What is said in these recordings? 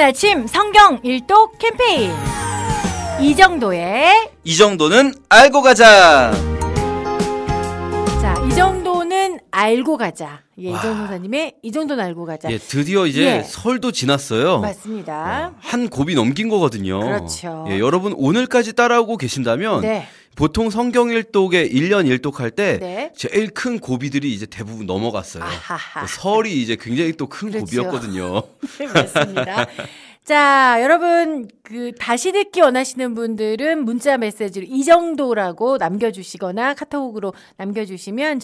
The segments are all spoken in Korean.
아침 성경 일독 캠페인 이 정도는 알고 가자. 자, 이 정도는 알고 가자. 예, 이정도 선생님의 이 정도는 알고 가자. 예, 드디어 이제 설도 지났어요. 맞습니다. 한 곱이 넘긴 거거든요. 그렇죠. 예, 여러분 오늘까지 따라오고 계신다면 보통 성경 일독에 1년 일독할 때 제일 큰 고비들이 이제 대부분 넘어갔어요. 설이 이제 굉장히 또 큰 고비였거든요. 네, 맞습니다. 자, 여러분 다시 듣기 원하시는 분들은 문자 메시지로 이 정도라고 남겨주시거나 카톡으로 남겨주시면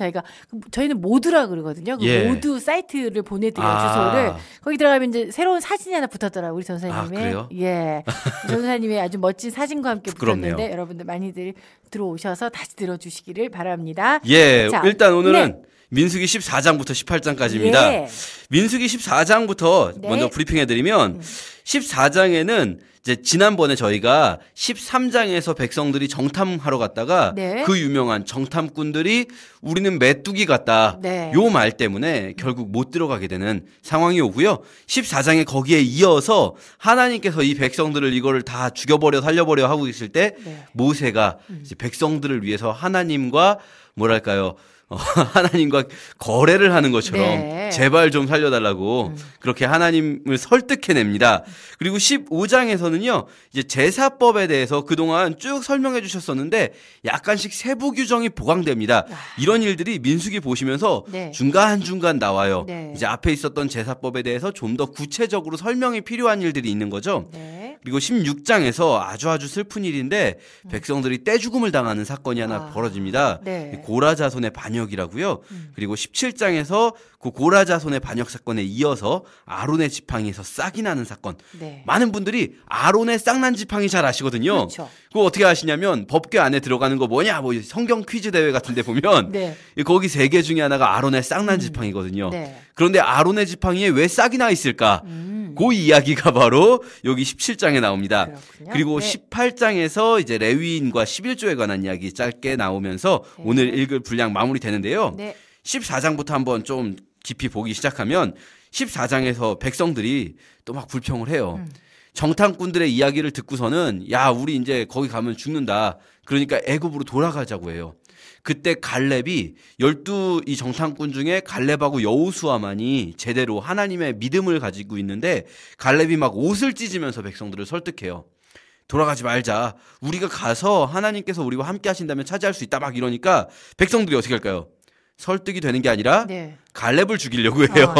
저희는 모두라 그러거든요. 모두 사이트를 보내드려요. 주소를 거기 들어가면 이제 새로운 사진이 하나 붙었더라고요. 우리 전사님의. 그래요? 예, 전사님의 아주 멋진 사진과 함께 부끄럽네요. 붙었는데 여러분들 많이들 들어오셔서 다시 들어주시기를 바랍니다. 예, 자, 일단 오늘은 민수기 14장부터 18장까지입니다. 민수기 14장부터 먼저 브리핑해드리면 14장에는 이제 지난번에 저희가 13장에서 백성들이 정탐하러 갔다가 그 유명한 정탐꾼들이 우리는 메뚜기 같다. 요 말 때문에 결국 못 들어가게 되는 상황이 오고요. 14장에 거기에 이어서 하나님께서 이 백성들을 이거를 다 죽여버려 살려버려 하고 있을 때 모세가 이제 백성들을 위해서 하나님과 뭐랄까요. 하나님과 거래를 하는 것처럼 제발 좀 살려달라고 그렇게 하나님을 설득해냅니다. 그리고 15장에서는요, 이제 제사법에 대해서 그동안 쭉 설명해 주셨었는데 약간씩 세부 규정이 보강됩니다. 이런 일들이 민수기 보시면서 중간중간 나와요. 이제 앞에 있었던 제사법에 대해서 좀 더 구체적으로 설명이 필요한 일들이 있는 거죠. 그리고 16장에서 아주 슬픈 일인데 백성들이 떼죽음을 당하는 사건이 하나 벌어집니다. 고라 자손의 반역이라고요. 그리고 17장에서 그 고라 자손의 반역 사건에 이어서 아론의 지팡이에서 싹이 나는 사건. 많은 분들이 아론의 싹난 지팡이 잘 아시거든요. 그거 어떻게 아시냐면 법궤 안에 들어가는 거 뭐냐, 뭐 성경 퀴즈 대회 같은데 보면 거기 3개 중에 하나가 아론의 싹난 지팡이거든요. 그런데 아론의 지팡이에 왜 싹이 나 있을까? 그 이야기가 바로 여기 17장에 나옵니다. 그렇군요. 그리고 18장에서 이제 레위인과 11조에 관한 이야기 짧게 나오면서 오늘 읽을 분량 마무리되는데요. 14장부터 한번 좀 깊이 보기 시작하면 14장에서 백성들이 또 막 불평을 해요. 정탐꾼들의 이야기를 듣고서는 야, 우리 이제 거기 가면 죽는다. 그러니까 애굽으로 돌아가자고 해요. 그때 갈렙이 12 이 정탐꾼 중에 갈렙하고 여호수아만이 제대로 하나님의 믿음을 가지고 있는데 갈렙이 막 옷을 찢으면서 백성들을 설득해요. 돌아가지 말자. 우리가 가서 하나님께서 우리와 함께 하신다면 차지할 수 있다. 막 이러니까 백성들이 어떻게 할까요? 설득이 되는 게 아니라 갈렙을 죽이려고 해요.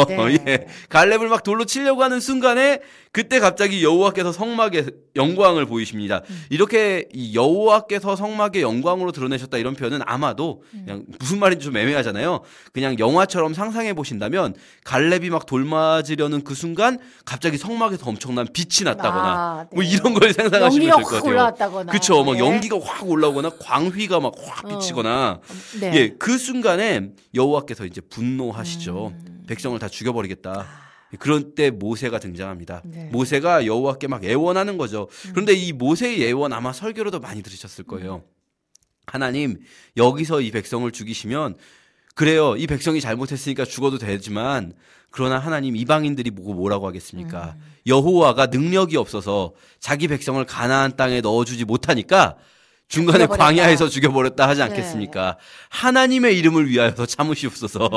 갈렙을 막 돌로 치려고 하는 순간에 그때 갑자기 여호와께서 성막에 영광을 보이십니다. 이렇게 이 여호와께서 성막의 영광으로 드러내셨다 이런 표현은 아마도 그냥 무슨 말인지 좀 애매하잖아요. 그냥 영화처럼 상상해 보신다면 갈렙이 막 돌 맞으려는 그 순간 갑자기 성막에서 엄청난 빛이 났다거나 뭐 이런 걸 상상하시면 될 것 같아요. 그렇죠. 막 연기가 확 올라오거나 광휘가 막 확 비치거나 그 순간에 여호와께서 이제 분노하시죠. 백성을 다 죽여버리겠다. 그런 때 모세가 등장합니다. 모세가 여호와께 막 애원하는 거죠. 그런데 이 모세의 애원 아마 설교로도 많이 들으셨을 거예요. 하나님, 여기서 이 백성을 죽이시면 그래요. 이 백성이 잘못했으니까 죽어도 되지만 그러나 하나님, 이방인들이 보고 뭐라고 하겠습니까? 여호와가 능력이 없어서 자기 백성을 가나안 땅에 넣어주지 못하니까 중간에 죽여버렸다. 광야에서 죽여버렸다 하지 않겠습니까? 하나님의 이름을 위하여서 참으시옵소서.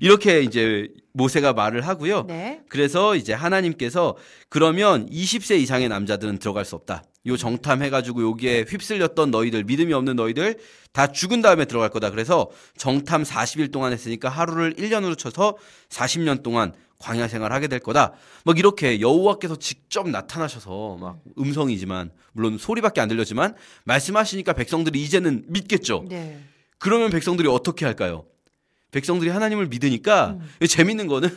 이렇게 이제 모세가 말을 하고요. 그래서 이제 하나님께서 그러면 20세 이상의 남자들은 들어갈 수 없다. 요 정탐해가지고 여기에 휩쓸렸던 너희들, 믿음이 없는 너희들 다 죽은 다음에 들어갈 거다. 그래서 정탐 40일 동안 했으니까 하루를 1년으로 쳐서 40년 동안 광야 생활하게 될 거다. 막 이렇게 여호와께서 직접 나타나셔서 막 음성이지만 물론 소리밖에 안 들렸지만 말씀하시니까 백성들이 이제는 믿겠죠. 그러면 백성들이 어떻게 할까요? 백성들이 하나님을 믿으니까 재밌는 거는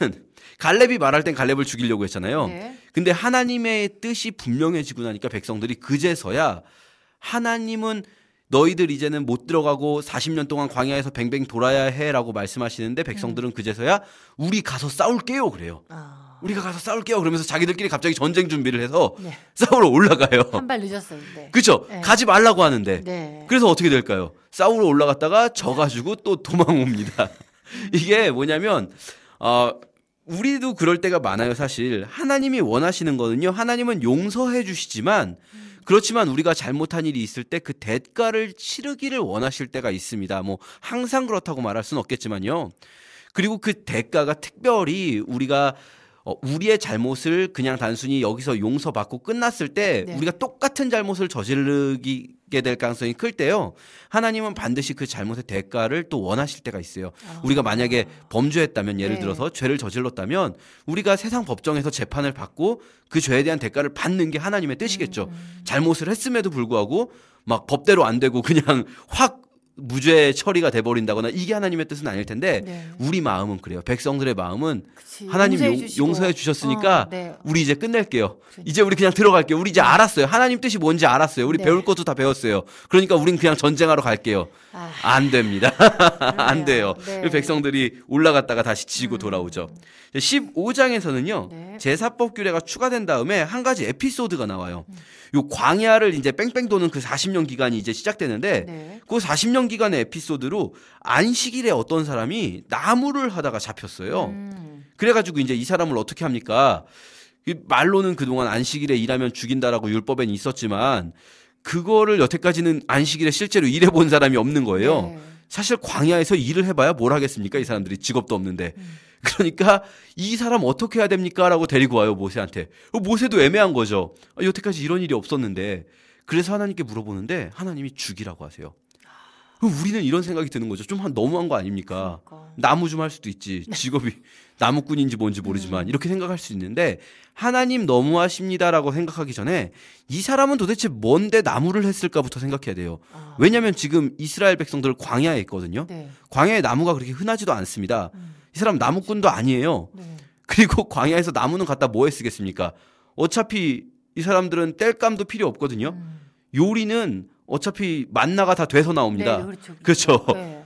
갈렙이 말할 땐 갈렙을 죽이려고 했잖아요. 근데 하나님의 뜻이 분명해지고 나니까 백성들이 그제서야 하나님은 너희들 이제는 못 들어가고 40년 동안 광야에서 뱅뱅 돌아야 해라고 말씀하시는데 백성들은 그제서야 우리 가서 싸울게요 그래요. 우리가 가서 싸울게요 그러면서 자기들끼리 갑자기 전쟁 준비를 해서 싸우러 올라가요. 한 발 늦었어요. 그렇죠. 가지 말라고 하는데 그래서 어떻게 될까요? 싸우러 올라갔다가 져가지고 또 도망옵니다. 이게 뭐냐면 우리도 그럴 때가 많아요, 사실. 하나님이 원하시는 거는요, 하나님은 용서해 주시지만, 그렇지만 우리가 잘못한 일이 있을 때 그 대가를 치르기를 원하실 때가 있습니다. 뭐, 항상 그렇다고 말할 수는 없겠지만요. 그리고 그 대가가 특별히 우리가 우리의 잘못을 그냥 단순히 여기서 용서받고 끝났을 때 네. 우리가 똑같은 잘못을 저지르게 될 가능성이 클 때요. 하나님은 반드시 그 잘못의 대가를 또 원하실 때가 있어요. 우리가 만약에 범죄했다면 예를 네. 들어서 죄를 저질렀다면 우리가 세상 법정에서 재판을 받고 그 죄에 대한 대가를 받는 게 하나님의 뜻이겠죠. 잘못을 했음에도 불구하고 막 법대로 안 되고 그냥 확 무죄 처리가 돼버린다거나 이게 하나님의 뜻은 아닐 텐데 네. 우리 마음은 그래요. 백성들의 마음은 그치. 하나님 용서해 용서해 주셨으니까 네. 우리 이제 끝낼게요. 이제 우리 그냥 들어갈게요. 우리 이제 알았어요. 하나님 뜻이 뭔지 알았어요. 우리 네. 배울 것도 다 배웠어요. 그러니까 우린 그냥 전쟁하러 갈게요. 안 됩니다. 안 돼요. 네. 그리고 백성들이 올라갔다가 다시 지고 돌아오죠. 15장에서는요. 네. 제사법 규례가 추가된 다음에 한 가지 에피소드가 나와요. 요 광야를 이제 뺑뺑 도는 그 40년 기간이 이제 시작되는데 네. 그 40년 기간의 에피소드로 안식일에 어떤 사람이 나무를 하다가 잡혔어요. 그래가지고 이제 이 사람을 어떻게 합니까? 말로는 그동안 안식일에 일하면 죽인다라고 율법엔 있었지만 그거를 여태까지는 안식일에 실제로 일해본 사람이 없는 거예요. 네. 사실 광야에서 일을 해봐야 뭘 하겠습니까? 이 사람들이 직업도 없는데. 그러니까 이 사람 어떻게 해야 됩니까? 라고 데리고 와요, 모세한테. 모세도 애매한 거죠. 여태까지 이런 일이 없었는데. 그래서 하나님께 물어보는데 하나님이 죽이라고 하세요. 우리는 이런 생각이 드는 거죠. 좀 너무한 거 아닙니까? 그러니까. 나무 좀 할 수도 있지. 직업이 나무꾼인지 뭔지 모르지만 이렇게 생각할 수 있는데 하나님 너무하십니다라고 생각하기 전에 이 사람은 도대체 뭔데 나무를 했을까부터 생각해야 돼요. 왜냐하면 지금 이스라엘 백성들 광야에 있거든요. 네. 광야에 나무가 그렇게 흔하지도 않습니다. 이 사람 나무꾼도 아니에요. 네. 그리고 광야에서 나무는 갖다 뭐에 쓰겠습니까? 어차피 이 사람들은 뗄감도 필요 없거든요. 요리는 어차피 만나가 다 돼서 나옵니다. 네, 그렇죠. 네.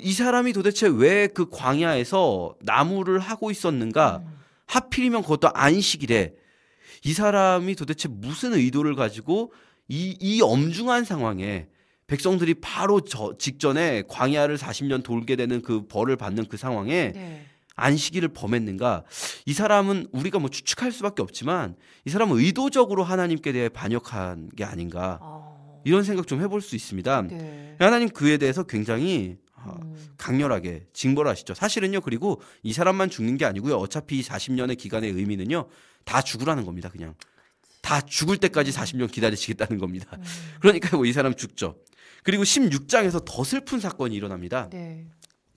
이 사람이 도대체 왜 그 광야에서 나무를 하고 있었는가? 하필이면 그것도 안식일에 이 사람이 도대체 무슨 의도를 가지고 이 엄중한 상황에 백성들이 바로 직전에 광야를 40년 돌게 되는 그 벌을 받는 그 상황에 네. 안식일을 범했는가? 이 사람은 우리가 뭐 추측할 수밖에 없지만 이 사람은 의도적으로 하나님께 대해 반역한 게 아닌가? 이런 생각 좀 해볼 수 있습니다. 네. 하나님 그에 대해서 굉장히 강렬하게 징벌 하시죠. 사실은요. 그리고 이 사람만 죽는 게 아니고요. 어차피 이 40년의 기간의 의미는요. 다 죽으라는 겁니다. 그냥. 다 죽을 때까지 40년 기다리시겠다는 겁니다. 그러니까 뭐 이 사람 죽죠. 그리고 16장에서 더 슬픈 사건이 일어납니다. 네.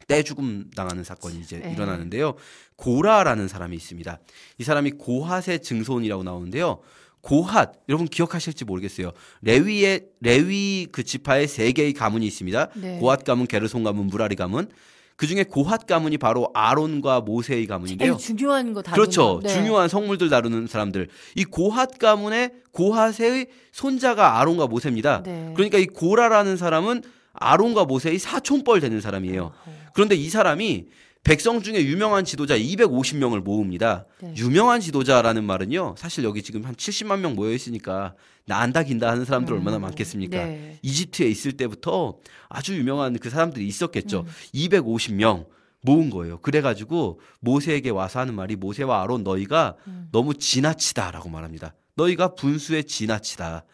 떼죽음 당하는 사건이 이제 네. 일어나는데요. 고라라는 사람이 있습니다. 이 사람이 고핫의 증손이라고 나오는데요. 고핫 여러분 기억하실지 모르겠어요. 레위 그 지파의 3개의 가문이 있습니다. 네. 고핫 가문, 게르손 가문, 무라리 가문. 그 중에 고핫 가문이 바로 아론과 모세의 가문인데요. 제일 중요한 거 다루는 그렇죠. 네. 중요한 성물들 다루는 사람들. 이 고핫 가문의 고핫의 손자가 아론과 모세입니다. 네. 그러니까 이 고라라는 사람은 아론과 모세의 사촌뻘 되는 사람이에요. 그런데 이 사람이 백성 중에 유명한 지도자 250명을 모읍니다. 네. 유명한 지도자라는 말은요. 사실 여기 지금 한 70만 명 모여 있으니까 나안다 긴다 하는 사람들 얼마나 많겠습니까? 네. 이집트에 있을 때부터 아주 유명한 그 사람들이 있었겠죠. 250명 모은 거예요. 그래가지고 모세에게 와서 하는 말이 모세와 아론 너희가 너무 지나치다라고 말합니다. 너희가 분수에 지나치다.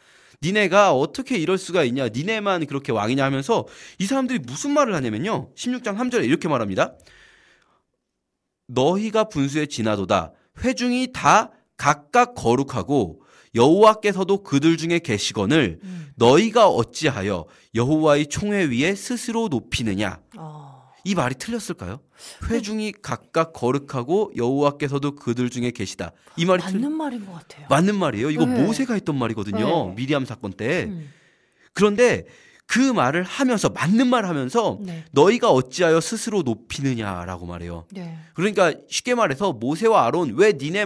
니네가 어떻게 이럴 수가 있냐. 니네만 그렇게 왕이냐 하면서 이 사람들이 무슨 말을 하냐면요. 16장 3절에 이렇게 말합니다. 너희가 분수에 지나도다. 회중이 다 각각 거룩하고 여호와께서도 그들 중에 계시거늘 너희가 어찌하여 여호와의 총회 위에 스스로 높이느냐. 이 말이 틀렸을까요? 회중이 각각 거룩하고 여호와께서도 그들 중에 계시다. 이 말이 맞는 말인 것 같아요. 맞는 말이에요. 이거 네. 모세가 했던 말이거든요. 네. 미리암 사건 때. 그런데 그 말을 하면서 맞는 말 하면서 네. 너희가 어찌하여 스스로 높이느냐라고 말해요. 네. 그러니까 쉽게 말해서 모세와 아론 왜 니네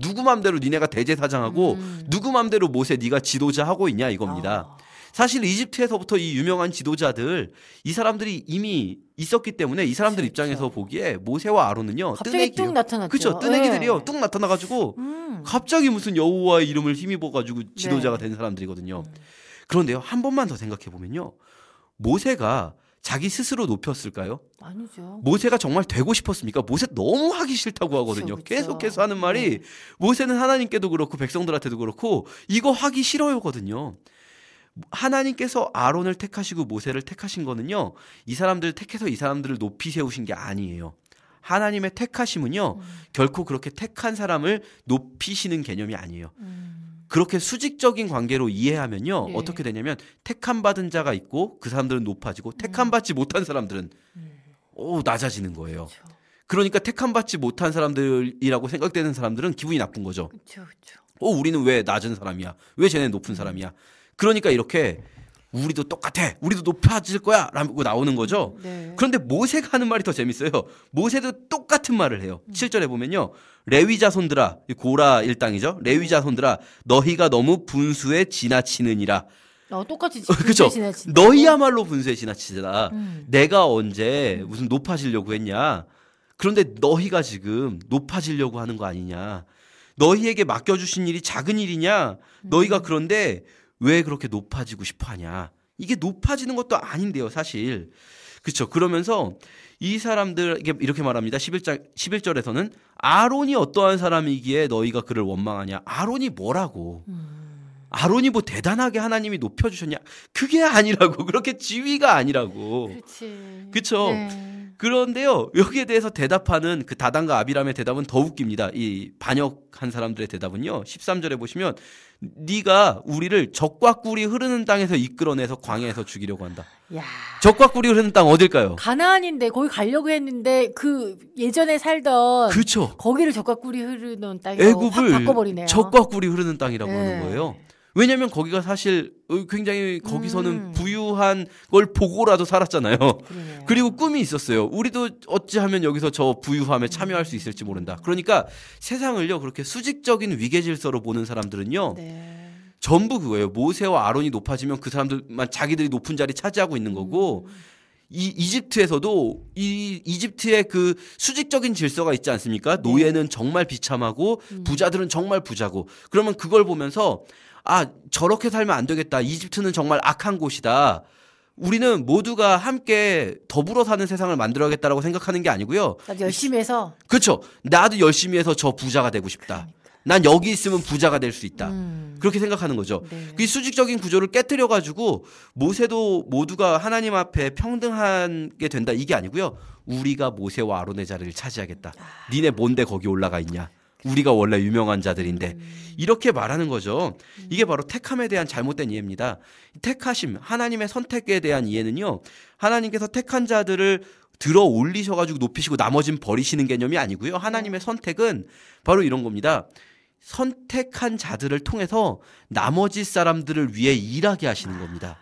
누구 맘대로 니네가 대제사장하고 누구 맘대로 모세 네가 지도자 하고 있냐 이겁니다. 사실 이집트에서부터 이 유명한 지도자들 이 사람들이 이미 있었기 때문에 이 사람들 그렇죠. 입장에서 보기에 모세와 아론은요. 갑자기 뚝 나타났죠. 그렇죠. 뜨내기들이요. 네. 뚝 나타나가지고 갑자기 무슨 여호와의 이름을 힘입어가지고 지도자가 된 사람들이거든요. 그런데요. 한 번만 더 생각해 보면요. 모세가 자기 스스로 높였을까요? 아니죠. 모세가 정말 되고 싶었습니까? 모세 너무 하기 싫다고 하거든요. 그쵸. 계속해서 하는 말이 모세는 하나님께도 그렇고 백성들한테도 그렇고 이거 하기 싫어요거든요. 하나님께서 아론을 택하시고 모세를 택하신 거는요. 이 사람들을 택해서 이 사람들을 높이 세우신 게 아니에요. 하나님의 택하심은요. 결코 그렇게 택한 사람을 높이시는 개념이 아니에요. 그렇게 수직적인 관계로 이해하면요. 어떻게 되냐면 택함 받은 자가 있고 그 사람들은 높아지고 택함 받지 못한 사람들은 낮아지는 거예요. 그쵸. 그러니까 택함 받지 못한 사람들이라고 생각되는 사람들은 기분이 나쁜 거죠. 그쵸. 우리는 왜 낮은 사람이야? 왜 쟤네 높은 사람이야? 그러니까 이렇게 우리도 똑같아. 우리도 높아질 거야. 라고 나오는 거죠. 네. 그런데 모세가 하는 말이 더 재밌어요. 모세도 똑같은 말을 해요. 7절에 보면요. 레위 자손들아, 고라 일당이죠. 레위 자손들아, 너희가 너무 분수에 지나치느니라. 똑같이 그렇죠. 너희야말로 분수에 지나치다. 내가 언제 무슨 높아지려고 했냐. 그런데 너희가 지금 높아지려고 하는 거 아니냐. 너희에게 맡겨주신 일이 작은 일이냐. 너희가 그런데 왜 그렇게 높아지고 싶어 하냐. 이게 높아지는 것도 아닌데요, 사실. 그렇죠. 그러면서 이 사람들 이렇게 말합니다. 11절에서는 아론이 어떠한 사람이기에 너희가 그를 원망하냐. 아론이 뭐라고. 아론이 뭐 대단하게 하나님이 높여주셨냐. 그게 아니라고. 그렇게 지위가 아니라고. 그렇지. 그렇죠. 네. 그런데요. 여기에 대해서 대답하는 그 다단과 아비람의 대답은 더 웃깁니다. 이 반역한 사람들의 대답은요. 13절에 보시면 네가 우리를 적과 꿀이 흐르는 땅에서 이끌어내서 광야에서 죽이려고 한다. 야. 적과 꿀이 흐르는 땅 어딜까요? 가나안인데 거기 가려고 했는데 그 예전에 살던 그렇죠. 거기를 적과 꿀이 흐르는 땅이라고 확 바꿔버리네요. 적과 꿀이 흐르는 땅이라고 네. 하는 거예요. 왜냐하면 거기가 사실 굉장히 거기서는 부유한 걸 보고라도 살았잖아요. 그러네요. 그리고 꿈이 있었어요. 우리도 어찌하면 여기서 저 부유함에 참여할 수 있을지 모른다. 그러니까 세상을요 그렇게 수직적인 위계질서로 보는 사람들은요. 네. 전부 그거예요. 모세와 아론이 높아지면 그 사람들만 자기들이 높은 자리 차지하고 있는 거고 이 이집트에서도 이 이집트의 그 수직적인 질서가 있지 않습니까? 노예는 정말 비참하고 부자들은 정말 부자고 그러면 그걸 보면서 저렇게 살면 안 되겠다. 이집트는 정말 악한 곳이다. 우리는 모두가 함께 더불어 사는 세상을 만들어야겠다라고 생각하는 게 아니고요. 나도 열심히 해서. 그렇죠. 나도 열심히 해서 저 부자가 되고 싶다. 그러니까. 난 여기 있으면 부자가 될 수 있다. 그렇게 생각하는 거죠. 네. 그 수직적인 구조를 깨뜨려가지고 모세도 모두가 하나님 앞에 평등하게 된다. 이게 아니고요. 우리가 모세와 아론의 자리를 차지하겠다. 니네 뭔데 거기 올라가 있냐. 우리가 원래 유명한 자들인데 이렇게 말하는 거죠. 이게 바로 택함에 대한 잘못된 이해입니다. 택하심, 하나님의 선택에 대한 이해는요. 하나님께서 택한 자들을 들어 올리셔가지고 높이시고 나머진 버리시는 개념이 아니고요. 하나님의 선택은 바로 이런 겁니다. 선택한 자들을 통해서 나머지 사람들을 위해 일하게 하시는 겁니다.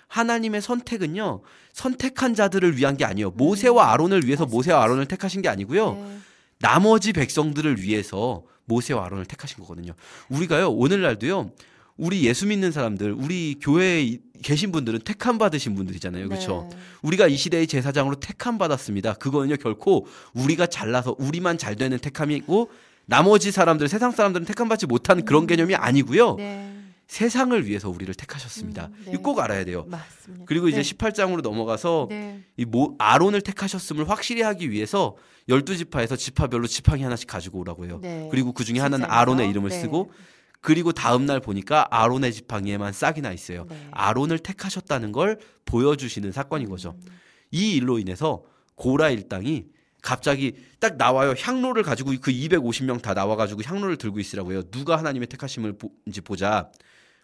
하나님의 선택은요. 선택한 자들을 위한 게 아니에요. 모세와 아론을 위해서 모세와 아론을 택하신 게 아니고요. 네. 나머지 백성들을 위해서 모세와 아론을 택하신 거거든요. 우리가요. 오늘날도요. 우리 예수 믿는 사람들, 우리 교회에 계신 분들은 택함 받으신 분들이잖아요. 그렇죠? 네. 우리가 이 시대의 제사장으로 택함 받았습니다. 그거는요. 결코 우리가 잘나서 우리만 잘 되는 택함이고 나머지 사람들, 세상 사람들은 택함 받지 못한 그런 개념이 아니고요. 네. 세상을 위해서 우리를 택하셨습니다. 네. 이거 꼭 알아야 돼요. 맞습니다. 그리고 이제 네. 18장으로 넘어가서 네. 아론을 택하셨음을 확실히 하기 위해서 12지파에서 지파별로 지팡이 하나씩 가지고 오라고 해요. 네. 그리고 그중에 하나는 진짜요? 아론의 이름을 네. 쓰고 그리고 다음 날 보니까 아론의 지팡이에만 싹이 나 있어요. 네. 아론을 택하셨다는 걸 보여주시는 사건인 거죠. 이 일로 인해서 고라 일당이 갑자기 딱 나와요. 향로를 가지고 그 250명 다 나와가지고 향로를 들고 있으라고 해요. 누가 하나님의 택하심을 인지 보자.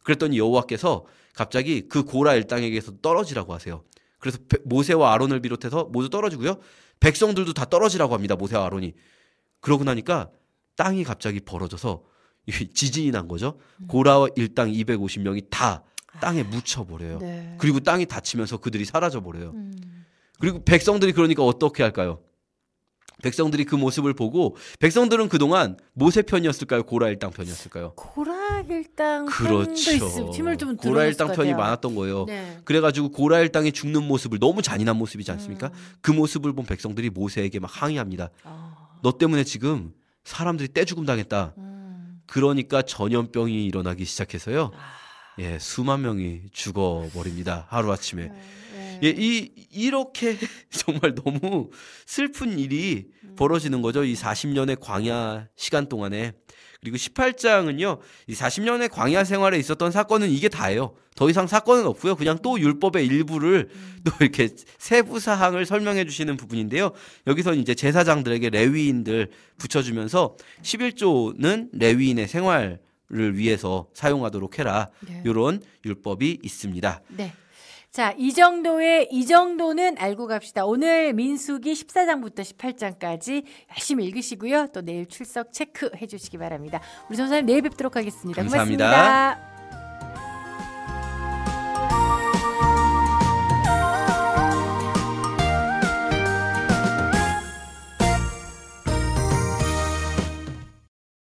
그랬더니 여호와께서 갑자기 그 고라 일당에게서 떨어지라고 하세요. 그래서 모세와 아론을 비롯해서 모두 떨어지고요. 백성들도 다 떨어지라고 합니다. 모세와 아론이. 그러고 나니까 땅이 갑자기 벌어져서 지진이 난 거죠. 고라 일당 250명이 다 땅에 묻혀버려요. 네. 그리고 땅이 닫히면서 그들이 사라져버려요. 그리고 백성들이 그러니까 어떻게 할까요? 백성들이 그 모습을 보고 백성들은 그동안 모세 편이었을까요? 고라 일당 편이었을까요? 고라 일당 그렇죠. 편도 있음. 힘을 좀 고라 일당 들어줬을 편이 것 같아요. 많았던 거예요. 네. 그래가지고 고라 일당이 죽는 모습을 너무 잔인한 모습이지 않습니까? 그 모습을 본 백성들이 모세에게 막 항의합니다. 너 때문에 지금 사람들이 떼죽음 당했다. 그러니까 전염병이 일어나기 시작해서요. 예, 수만 명이 죽어버립니다. 하루아침에. 예, 이렇게 정말 너무 슬픈 일이 벌어지는 거죠. 이 40년의 광야 시간 동안에. 그리고 18장은요. 이 40년의 광야 생활에 있었던 사건은 이게 다예요. 더 이상 사건은 없고요. 그냥 또 율법의 일부를 또 이렇게 세부 사항을 설명해 주시는 부분인데요. 여기서 이제 제사장들에게 레위인들 붙여주면서 11조는 레위인의 생활을 위해서 사용하도록 해라. 네. 이런 율법이 있습니다. 네. 자, 이 정도는 알고 갑시다. 오늘 민수기 14장부터 18장까지 열심히 읽으시고요. 또 내일 출석 체크해 주시기 바랍니다. 우리 전사님 내일 뵙도록 하겠습니다. 감사합니다. 고맙습니다.